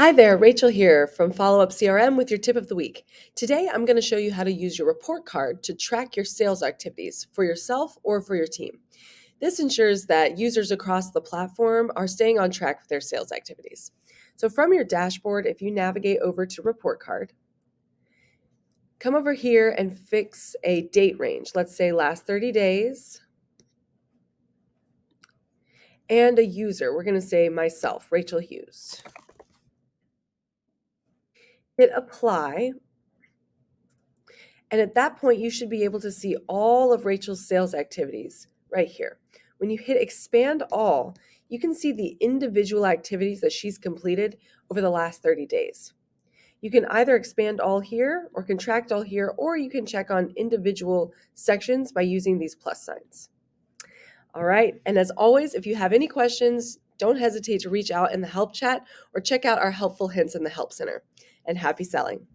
Hi there, Rachel here from Follow Up CRM with your tip of the week. Today, I'm going to show you how to use your report card to track your sales activities for yourself or for your team. This ensures that users across the platform are staying on track with their sales activities. So, from your dashboard, if you navigate over to Report Card, come over here and fix a date range. Let's say last 30 days. And a user. We're going to say myself, Rachel Hughes. Hit apply. And at that point, you should be able to see all of Rachel's sales activities right here. When you hit expand all, you can see the individual activities that she's completed over the last 30 days. You can either expand all here or contract all here, or you can check on individual sections by using these plus signs. All right. And as always, if you have any questions, don't hesitate to reach out in the help chat or check out our helpful hints in the Help Center. And happy selling.